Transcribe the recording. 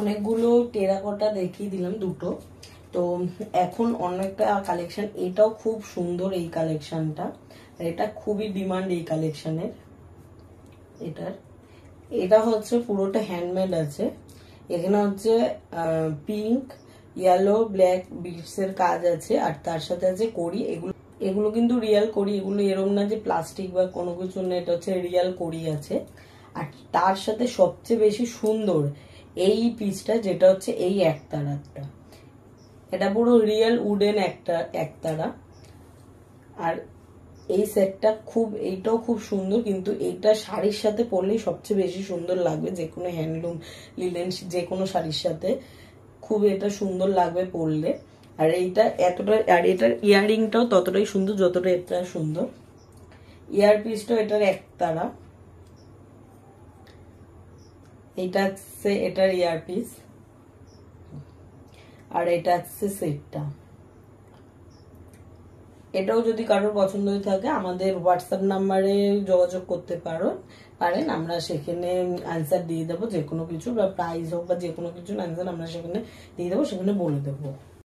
অনেকগুলো টেরাকোটা দেখিয়ে দিলাম দুটো। তো এখন অনেকটা কালেকশন, এটাও খুব সুন্দর এই কালেকশনটা, এটা খুবই ডিমান্ড এই কালেকশনের। এটা হচ্ছে পুরোটা হ্যান্ডমেড আছে। এখানে হচ্ছে পিঙ্ক, ইয়েলো, ব্ল্যাক বিটস এর কাজ আছে, আর তার সাথে আছে কড়ি। এগুলো কিন্তু রিয়েল কড়ি, এগুলো এরম না যে প্লাস্টিক বা কোনো কিছু না, এটা হচ্ছে রিয়েল কড়ি আছে। আর তার সাথে সবচেয়ে বেশি সুন্দর এই পিসটা, যেটা হচ্ছে এই একতারাটা, এটা পুরো রিয়েল উডেন একতারা। আর এই সেটটা এইটাও খুব সুন্দর, কিন্তু এইটা শাড়ির সাথে পরলেই সবচেয়ে বেশি সুন্দর লাগবে, যে কোনো হ্যান্ডলুম লিলেন যে কোনো শাড়ির সাথে খুব এটা সুন্দর লাগবে পরলে। আর এইটা আর এটার ইয়াররিংটাও ততটাই সুন্দর যতটা এটা সুন্দর। ইয়ার পিসটাও এটার একতারা, এইটা হচ্ছে এটার ইয়ার পিস, আর এটা হচ্ছে সেটটা। এটাও যদি কারোর পছন্দ হয়ে থাকে আমাদের হোয়াটসঅ্যাপ নাম্বারে যোগাযোগ করতে পারেন, আমরা সেখানে অ্যান্সার দিয়ে দেবো, যে কোনো কিছু বা প্রাইস হোক বা যে কোনো কিছুর অ্যান্সার আমরা সেখানে দিয়ে দেবো, সেখানে বলে দেবো।